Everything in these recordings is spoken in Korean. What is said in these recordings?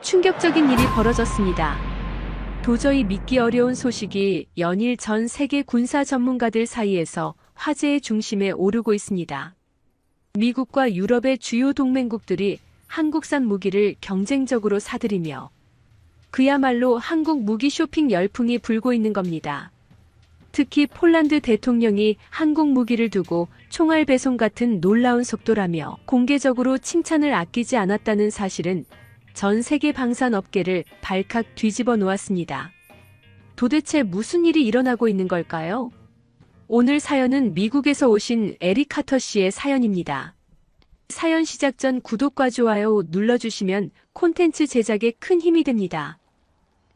충격적인 일이 벌어졌습니다. 도저히 믿기 어려운 소식이 연일 전 세계 군사 전문가들 사이에서 화제의 중심에 오르고 있습니다. 미국과 유럽의 주요 동맹국들이 한국산 무기를 경쟁적으로 사들이며 그야말로 한국 무기 쇼핑 열풍이 불고 있는 겁니다. 특히 폴란드 대통령이 한국 무기를 두고 총알 배송 같은 놀라운 속도라며 공개적으로 칭찬을 아끼지 않았다는 사실은 전 세계 방산업계를 발칵 뒤집어 놓았습니다. 도대체 무슨 일이 일어나고 있는 걸까요? 오늘 사연은 미국에서 오신 에릭 카터 씨의 사연입니다. 사연 시작 전 구독과 좋아요 눌러주시면 콘텐츠 제작에 큰 힘이 됩니다.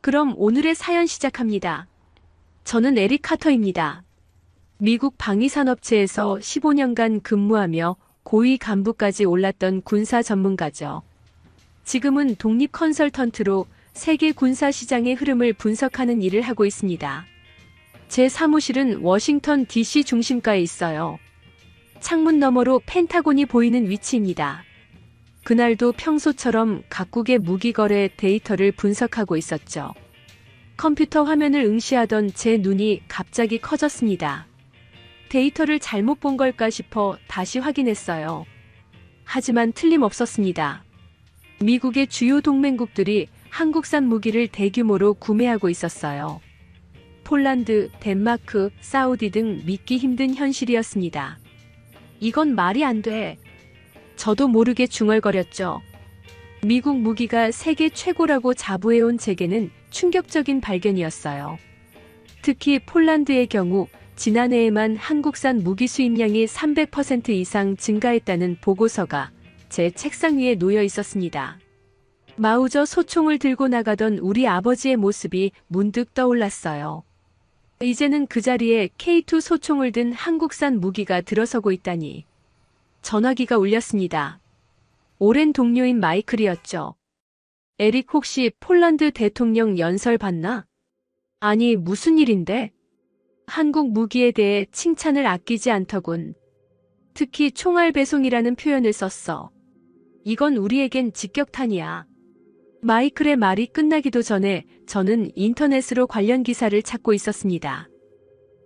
그럼 오늘의 사연 시작합니다. 저는 에릭 카터입니다. 미국 방위산업체에서 15년간 근무하며 고위 간부까지 올랐던 군사 전문가죠. 지금은 독립 컨설턴트로 세계 군사 시장의 흐름을 분석하는 일을 하고 있습니다. 제 사무실은 워싱턴 DC 중심가에 있어요. 창문 너머로 펜타곤이 보이는 위치입니다. 그날도 평소처럼 각국의 무기 거래 데이터를 분석하고 있었죠. 컴퓨터 화면을 응시하던 제 눈이 갑자기 커졌습니다. 데이터를 잘못 본 걸까 싶어 다시 확인했어요. 하지만 틀림없었습니다. 미국의 주요 동맹국들이 한국산 무기를 대규모로 구매하고 있었어요. 폴란드, 덴마크, 사우디 등 믿기 힘든 현실이었습니다. 이건 말이 안 돼. 저도 모르게 중얼거렸죠. 미국 무기가 세계 최고라고 자부해온 제게는 충격적인 발견이었어요. 특히 폴란드의 경우 지난해에만 한국산 무기 수입량이 300% 이상 증가했다는 보고서가 제 책상 위에 놓여 있었습니다. 마우저 소총을 들고 나가던 우리 아버지의 모습이 문득 떠올랐어요. 이제는 그 자리에 K2 소총을 든 한국산 무기가 들어서고 있다니. 전화기가 울렸습니다. 오랜 동료인 마이클이었죠. 에릭 혹시 폴란드 대통령 연설 봤나? 아니 무슨 일인데? 한국 무기에 대해 칭찬을 아끼지 않더군. 특히 총알 배송이라는 표현을 썼어. 이건 우리에겐 직격탄이야. 마이클의 말이 끝나기도 전에 저는 인터넷으로 관련 기사를 찾고 있었습니다.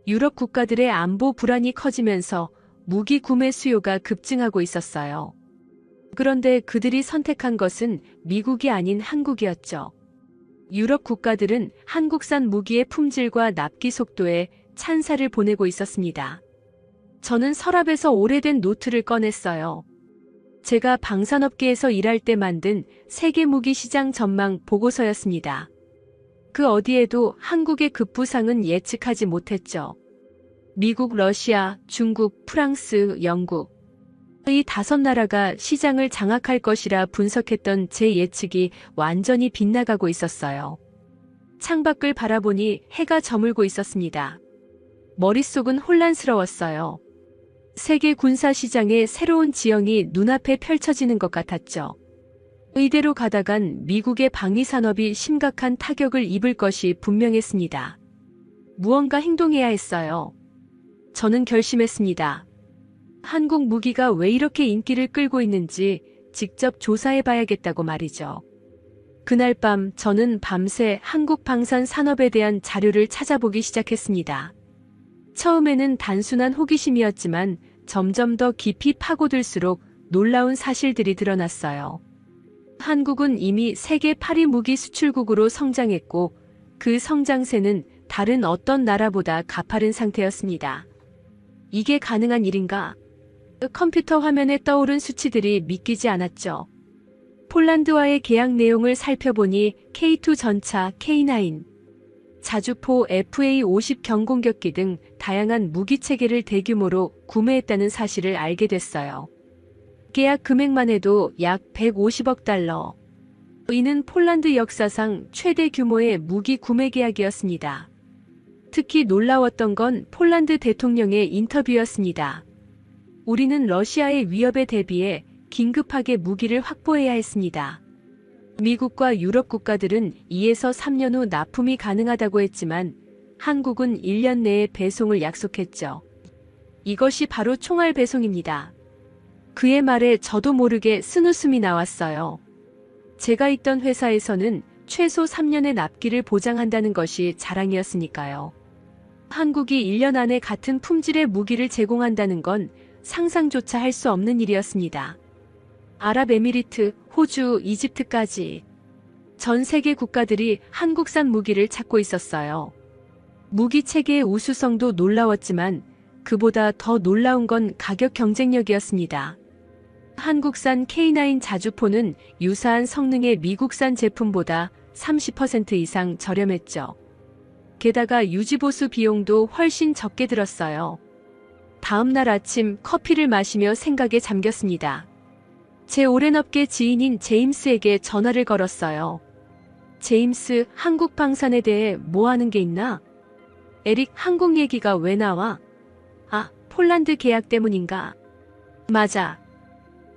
유럽 국가들의 안보 불안이 커지면서 무기 구매 수요가 급증하고 있었어요. 그런데 그들이 선택한 것은 미국이 아닌 한국이었죠. 유럽 국가들은 한국산 무기의 품질과 납기 속도에 찬사를 보내고 있었습니다. 저는 서랍에서 오래된 노트를 꺼냈어요. 제가 방산업계에서 일할 때 만든 세계 무기 시장 전망 보고서였습니다. 그 어디에도 한국의 급부상은 예측하지 못했죠. 미국, 러시아, 중국, 프랑스, 영국. 이 5나라가 시장을 장악할 것이라 분석했던 제 예측이 완전히 빗나가고 있었어요. 창밖을 바라보니 해가 저물고 있었습니다. 머릿속은 혼란스러웠어요. 세계 군사 시장의 새로운 지형이 눈앞에 펼쳐지는 것 같았죠. 이대로 가다간 미국의 방위 산업이 심각한 타격을 입을 것이 분명했습니다. 무언가 행동해야 했어요. 저는 결심했습니다. 한국 무기가 왜 이렇게 인기를 끌고 있는지 직접 조사해봐야겠다고 말이죠. 그날 밤 저는 밤새 한국 방산 산업에 대한 자료를 찾아보기 시작했습니다. 처음에는 단순한 호기심이었지만 점점 더 깊이 파고들수록 놀라운 사실들이 드러났어요. 한국은 이미 세계 8위 무기 수출국으로 성장했고 그 성장세는 다른 어떤 나라보다 가파른 상태였습니다. 이게 가능한 일인가? 컴퓨터 화면에 떠오른 수치들이 믿기지 않았죠. 폴란드와의 계약 내용을 살펴보니 K2 전차, K9, 자주포 FA-50 경공격기 등 다양한 무기 체계를 대규모로 구매했다는 사실을 알게 됐어요. 계약 금액만 해도 약 150억 달러. 이는 폴란드 역사상 최대 규모의 무기 구매 계약이었습니다. 특히 놀라웠던 건 폴란드 대통령의 인터뷰였습니다. 우리는 러시아의 위협에 대비해 긴급하게 무기를 확보해야 했습니다. 미국과 유럽 국가들은 2에서 3년 후 납품이 가능하다고 했지만 한국은 1년 내에 배송을 약속했죠. 이것이 바로 총알 배송입니다. 그의 말에 저도 모르게 쓴웃음이 나왔어요. 제가 있던 회사에서는 최소 3년의 납기를 보장한다는 것이 자랑이었으니까요. 한국이 1년 안에 같은 품질의 무기를 제공한다는 건 상상조차 할 수 없는 일이었습니다. 아랍에미리트, 호주, 이집트까지 전 세계 국가들이 한국산 무기를 찾고 있었어요. 무기 체계의 우수성도 놀라웠지만 그보다 더 놀라운 건 가격 경쟁력이었습니다. 한국산 K9 자주포는 유사한 성능의 미국산 제품보다 30% 이상 저렴했죠. 게다가 유지보수 비용도 훨씬 적게 들었어요. 다음 날 아침 커피를 마시며 생각에 잠겼습니다. 제 오랜 업계 지인인 제임스에게 전화를 걸었어요. 제임스, 한국 방산에 대해 뭐 하는 게 있나? 에릭, 한국 얘기가 왜 나와? 아, 폴란드 계약 때문인가? 맞아.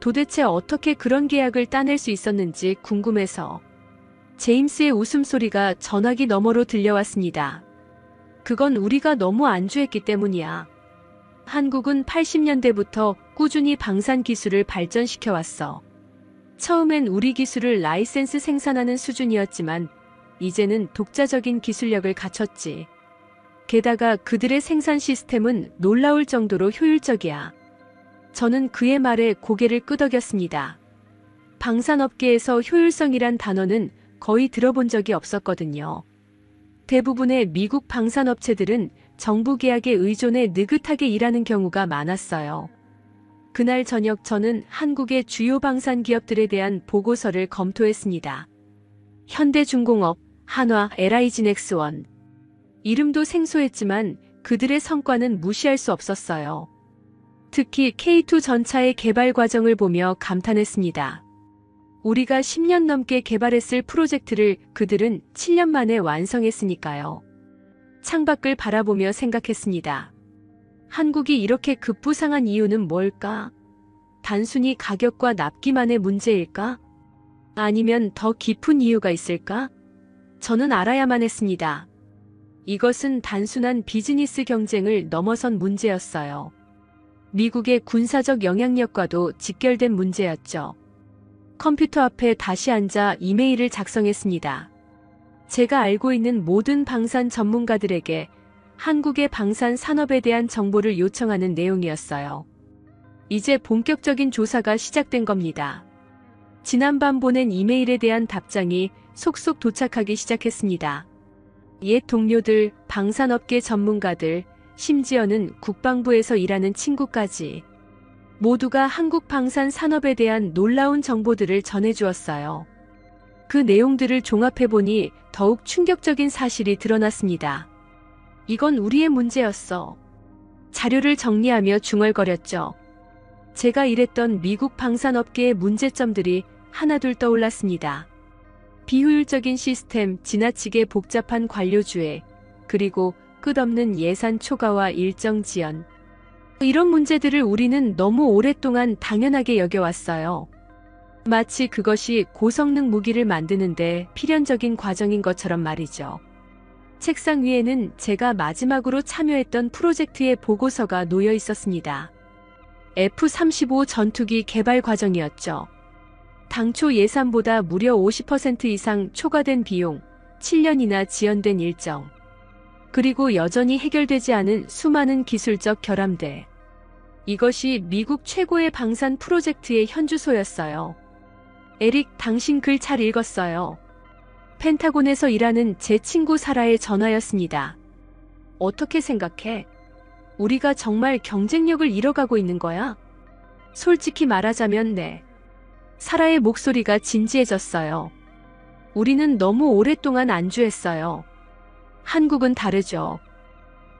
도대체 어떻게 그런 계약을 따낼 수 있었는지 궁금해서. 제임스의 웃음소리가 전화기 너머로 들려왔습니다. 그건 우리가 너무 안주했기 때문이야. 한국은 80년대부터 꾸준히 방산 기술을 발전시켜 왔어. 처음엔 우리 기술을 라이센스 생산하는 수준이었지만 이제는 독자적인 기술력을 갖췄지. 게다가 그들의 생산 시스템은 놀라울 정도로 효율적이야. 저는 그의 말에 고개를 끄덕였습니다. 방산업계에서 효율성이란 단어는 거의 들어본 적이 없었거든요. 대부분의 미국 방산업체들은 정부 계약에 의존해 느긋하게 일하는 경우가 많았어요. 그날 저녁 저는 한국의 주요 방산 기업들에 대한 보고서를 검토했습니다. 현대중공업, 한화, LI진엑스원. 이름도 생소했지만 그들의 성과는 무시할 수 없었어요. 특히 K2 전차의 개발 과정을 보며 감탄했습니다. 우리가 10년 넘게 개발했을 프로젝트를 그들은 7년 만에 완성했으니까요. 창밖을 바라보며 생각했습니다. 한국이 이렇게 급부상한 이유는 뭘까? 단순히 가격과 납기만의 문제일까? 아니면 더 깊은 이유가 있을까? 저는 알아야만 했습니다. 이것은 단순한 비즈니스 경쟁을 넘어선 문제였어요. 미국의 군사적 영향력과도 직결된 문제였죠. 컴퓨터 앞에 다시 앉아 이메일을 작성했습니다. 제가 알고 있는 모든 방산 전문가들에게 한국의 방산 산업에 대한 정보를 요청하는 내용이었어요. 이제 본격적인 조사가 시작된 겁니다. 지난밤 보낸 이메일에 대한 답장이 속속 도착하기 시작했습니다. 옛 동료들, 방산업계 전문가들, 심지어는 국방부에서 일하는 친구까지 모두가 한국 방산 산업에 대한 놀라운 정보들을 전해주었어요. 그 내용들을 종합해보니 더욱 충격적인 사실이 드러났습니다. 이건 우리의 문제였어. 자료를 정리하며 중얼거렸죠. 제가 일했던 미국 방산업계의 문제점들이 하나둘 떠올랐습니다. 비효율적인 시스템, 지나치게 복잡한 관료주의, 그리고 끝없는 예산 초과와 일정 지연. 이런 문제들을 우리는 너무 오랫동안 당연하게 여겨왔어요. 마치 그것이 고성능 무기를 만드는데 필연적인 과정인 것처럼 말이죠. 책상 위에는 제가 마지막으로 참여했던 프로젝트의 보고서가 놓여 있었습니다. F-35 전투기 개발 과정이었죠. 당초 예산보다 무려 50% 이상 초과된 비용, 7년이나 지연된 일정. 그리고 여전히 해결되지 않은 수많은 기술적 결함들. 이것이 미국 최고의 방산 프로젝트의 현주소였어요. 에릭, 당신 글 잘 읽었어요. 펜타곤에서 일하는 제 친구 사라의 전화였습니다. 어떻게 생각해? 우리가 정말 경쟁력을 잃어가고 있는 거야? 솔직히 말하자면 네. 사라의 목소리가 진지해졌어요. 우리는 너무 오랫동안 안주했어요. 한국은 다르죠.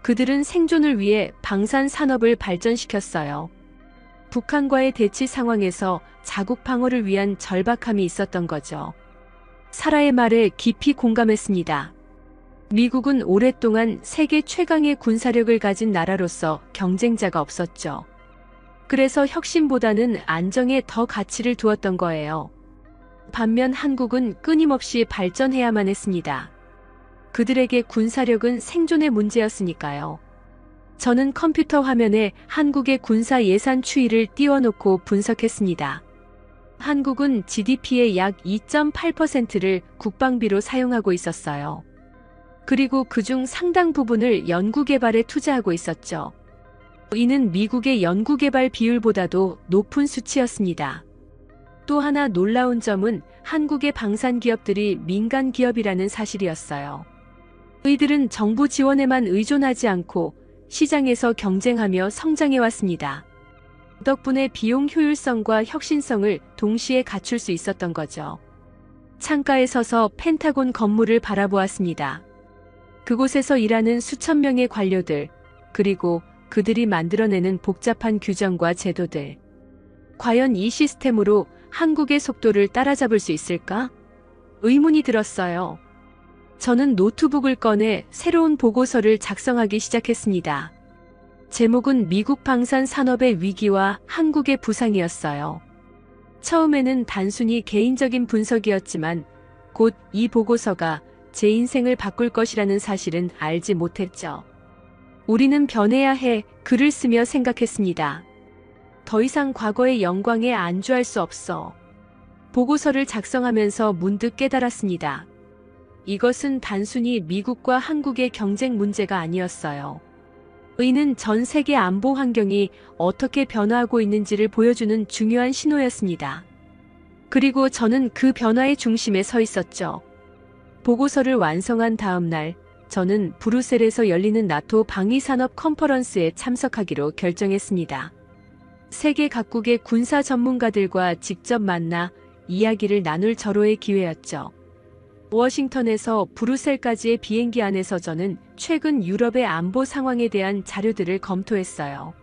그들은 생존을 위해 방산 산업을 발전시켰어요. 북한과의 대치 상황에서 자국 방어를 위한 절박함이 있었던 거죠. 사라의 말에 깊이 공감했습니다. 미국은 오랫동안 세계 최강의 군사력을 가진 나라로서 경쟁자가 없었죠. 그래서 혁신보다는 안정에 더 가치를 두었던 거예요. 반면 한국은 끊임없이 발전해야만 했습니다. 그들에게 군사력은 생존의 문제였으니까요. 저는 컴퓨터 화면에 한국의 군사 예산 추이를 띄워놓고 분석했습니다. 한국은 GDP의 약 2.8%를 국방비로 사용하고 있었어요. 그리고 그중 상당 부분을 연구개발에 투자하고 있었죠. 이는 미국의 연구개발 비율보다도 높은 수치였습니다. 또 하나 놀라운 점은 한국의 방산 기업들이 민간 기업이라는 사실이었어요. 이들은 정부 지원에만 의존하지 않고 시장에서 경쟁하며 성장해왔습니다. 덕분에 비용 효율성과 혁신성을 동시에 갖출 수 있었던 거죠. 창가에 서서 펜타곤 건물을 바라보았습니다. 그곳에서 일하는 수천 명의 관료들, 그리고 그들이 만들어내는 복잡한 규정과 제도들. 과연 이 시스템으로 한국의 속도를 따라잡을 수 있을까? 의문이 들었어요. 저는 노트북을 꺼내 새로운 보고서를 작성하기 시작했습니다. 제목은 미국 방산 산업의 위기와 한국의 부상이었어요. 처음에는 단순히 개인적인 분석이었지만 곧 이 보고서가 제 인생을 바꿀 것이라는 사실은 알지 못했죠. 우리는 변해야 해 글을 쓰며 생각했습니다. 더 이상 과거의 영광에 안주할 수 없어. 보고서를 작성하면서 문득 깨달았습니다. 이것은 단순히 미국과 한국의 경쟁 문제가 아니었어요. 이는 전 세계 안보 환경이 어떻게 변화하고 있는지를 보여주는 중요한 신호였습니다. 그리고 저는 그 변화의 중심에 서 있었죠. 보고서를 완성한 다음 날, 저는 브뤼셀에서 열리는 나토 방위산업 컨퍼런스에 참석하기로 결정했습니다. 세계 각국의 군사 전문가들과 직접 만나 이야기를 나눌 절호의 기회였죠. 워싱턴에서 브뤼셀까지의 비행기 안에서 저는 최근 유럽의 안보 상황에 대한 자료들을 검토했어요.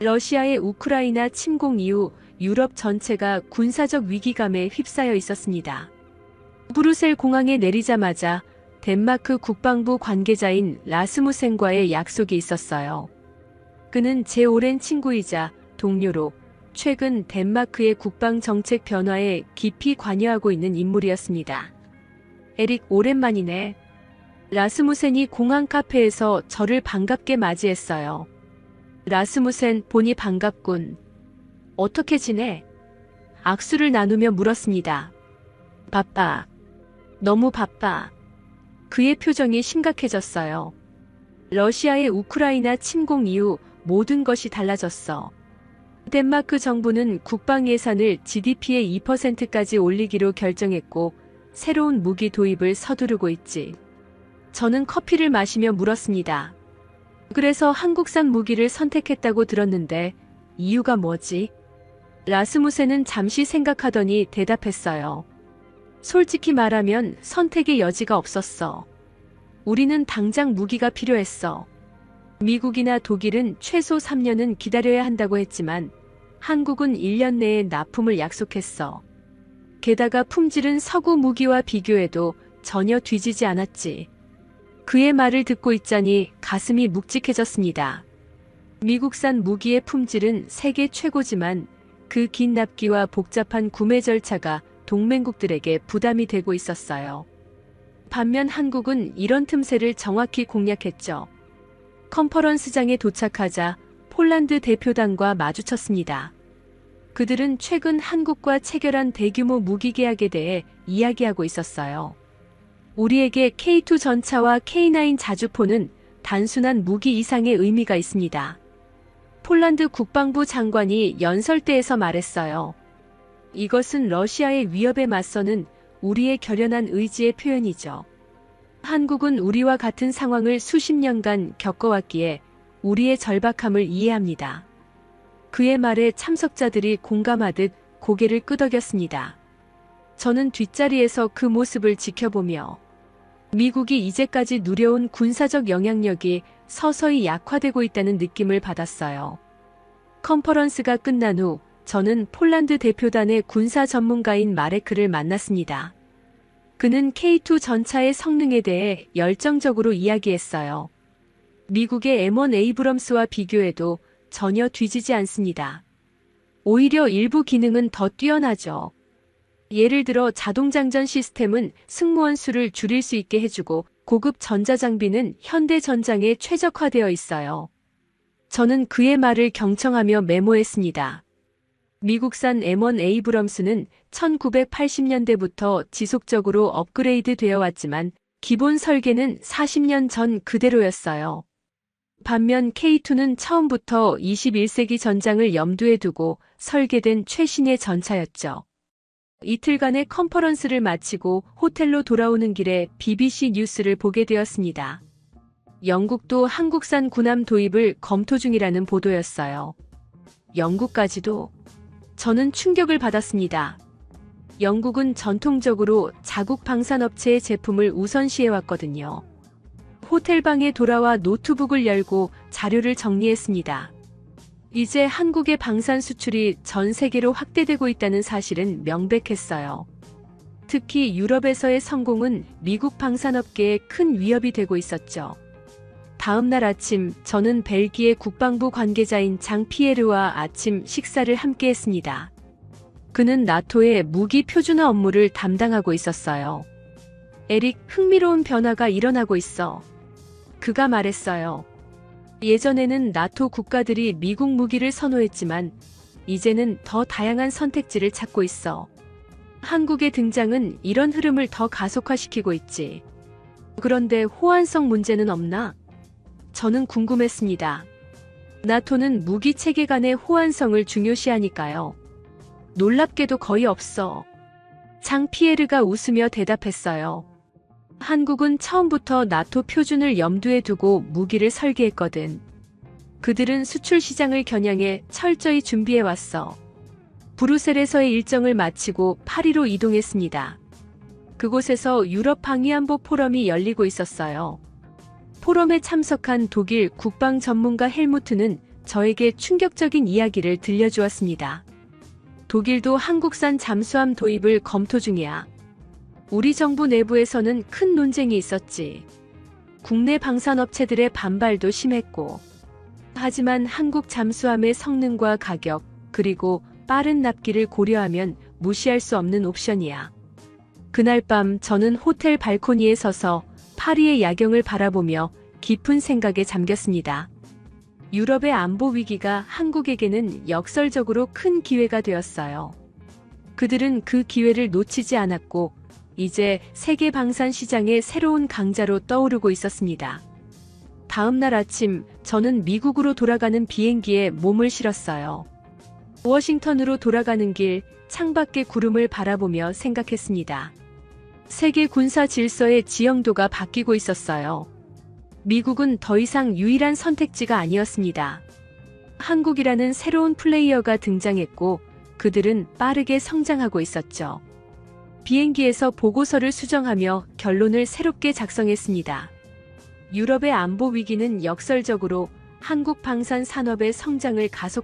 러시아의 우크라이나 침공 이후 유럽 전체가 군사적 위기감에 휩싸여 있었습니다. 브뤼셀 공항에 내리자마자 덴마크 국방부 관계자인 라스무센과의 약속이 있었어요. 그는 제 오랜 친구이자 동료로 최근 덴마크의 국방 정책 변화에 깊이 관여하고 있는 인물이었습니다. 에릭, 오랜만이네. 라스무센이 공항 카페에서 저를 반갑게 맞이했어요. 라스무센, 보니 반갑군. 어떻게 지내? 악수를 나누며 물었습니다. 바빠. 너무 바빠. 그의 표정이 심각해졌어요. 러시아의 우크라이나 침공 이후 모든 것이 달라졌어. 덴마크 정부는 국방 예산을 GDP의 2%까지 올리기로 결정했고 새로운 무기 도입을 서두르고 있지. 저는 커피를 마시며 물었습니다. 그래서 한국산 무기를 선택했다고 들었는데 이유가 뭐지? 라스무센은 잠시 생각하더니 대답했어요. 솔직히 말하면 선택의 여지가 없었어. 우리는 당장 무기가 필요했어. 미국이나 독일은 최소 3년은 기다려야 한다고 했지만 한국은 1년 내에 납품을 약속했어. 게다가 품질은 서구 무기와 비교해도 전혀 뒤지지 않았지. 그의 말을 듣고 있자니 가슴이 묵직해졌습니다. 미국산 무기의 품질은 세계 최고지만 그 긴 납기와 복잡한 구매 절차가 동맹국들에게 부담이 되고 있었어요. 반면 한국은 이런 틈새를 정확히 공략했죠. 컨퍼런스장에 도착하자 폴란드 대표단과 마주쳤습니다. 그들은 최근 한국과 체결한 대규모 무기 계약에 대해 이야기하고 있었어요. 우리에게 K2 전차와 K9 자주포는 단순한 무기 이상의 의미가 있습니다. 폴란드 국방부 장관이 연설대에서 말했어요. 이것은 러시아의 위협에 맞서는 우리의 결연한 의지의 표현이죠. 한국은 우리와 같은 상황을 수십 년간 겪어왔기에 우리의 절박함을 이해합니다. 그의 말에 참석자들이 공감하듯 고개를 끄덕였습니다. 저는 뒷자리에서 그 모습을 지켜보며 미국이 이제까지 누려온 군사적 영향력이 서서히 약화되고 있다는 느낌을 받았어요. 컨퍼런스가 끝난 후 저는 폴란드 대표단의 군사 전문가인 마레크를 만났습니다. 그는 K2 전차의 성능에 대해 열정적으로 이야기했어요. 미국의 M1 에이브럼스와 비교해도 전혀 뒤지지 않습니다. 오히려 일부 기능은 더 뛰어나죠. 예를 들어 자동장전 시스템은 승무원 수를 줄일 수 있게 해주고 고급 전자장비는 현대 전장에 최적화되어 있어요. 저는 그의 말을 경청하며 메모했습니다. 미국산 M1 에이브럼스는 1980년대부터 지속적으로 업그레이드 되어 왔지만 기본 설계는 40년 전 그대로였어요. 반면 K2는 처음부터 21세기 전장을 염두에 두고 설계된 최신의 전차였죠. 이틀간의 컨퍼런스를 마치고 호텔로 돌아오는 길에 BBC 뉴스를 보게 되었습니다. 영국도 한국산 군함 도입을 검토 중이라는 보도였어요. 영국까지도? 저는 충격을 받았습니다. 영국은 전통적으로 자국 방산업체의 제품을 우선시해왔거든요. 호텔방에 돌아와 노트북을 열고 자료를 정리했습니다. 이제 한국의 방산 수출이 전 세계로 확대되고 있다는 사실은 명백했어요. 특히 유럽에서의 성공은 미국 방산업계에 큰 위협이 되고 있었죠. 다음 날 아침 저는 벨기에 국방부 관계자인 장 피에르와 아침 식사를 함께 했습니다. 그는 나토의 무기 표준화 업무를 담당하고 있었어요. 에릭, 흥미로운 변화가 일어나고 있어. 그가 말했어요. 예전에는 나토 국가들이 미국 무기를 선호했지만 이제는 더 다양한 선택지를 찾고 있어. 한국의 등장은 이런 흐름을 더 가속화시키고 있지. 그런데 호환성 문제는 없나? 저는 궁금했습니다. 나토는 무기 체계 간의 호환성을 중요시하니까요. 놀랍게도 거의 없어. 장 피에르가 웃으며 대답했어요. 한국은 처음부터 나토 표준을 염두에 두고 무기를 설계했거든. 그들은 수출 시장을 겨냥해 철저히 준비해왔어. 브뤼셀에서의 일정을 마치고 파리로 이동했습니다. 그곳에서 유럽 방위안보 포럼이 열리고 있었어요. 포럼에 참석한 독일 국방 전문가 헬무트는 저에게 충격적인 이야기를 들려주었습니다. 독일도 한국산 잠수함 도입을 검토 중이야. 우리 정부 내부에서는 큰 논쟁이 있었지. 국내 방산업체들의 반발도 심했고. 하지만 한국 잠수함의 성능과 가격, 그리고 빠른 납기를 고려하면 무시할 수 없는 옵션이야. 그날 밤 저는 호텔 발코니에 서서 파리의 야경을 바라보며 깊은 생각에 잠겼습니다. 유럽의 안보 위기가 한국에게는 역설적으로 큰 기회가 되었어요. 그들은 그 기회를 놓치지 않았고 이제 세계 방산 시장의 새로운 강자로 떠오르고 있었습니다. 다음 날 아침 저는 미국으로 돌아가는 비행기에 몸을 실었어요. 워싱턴으로 돌아가는 길 창밖의 구름을 바라보며 생각했습니다. 세계 군사 질서의 지형도가 바뀌고 있었어요. 미국은 더 이상 유일한 선택지가 아니었습니다. 한국이라는 새로운 플레이어가 등장했고 그들은 빠르게 성장하고 있었죠. 비행기에서 보고서를 수정하며 결론을 새롭게 작성했습니다. 유럽의 안보 위기는 역설적으로 한국 방산 산업의 성장을 가속화시켰습니다.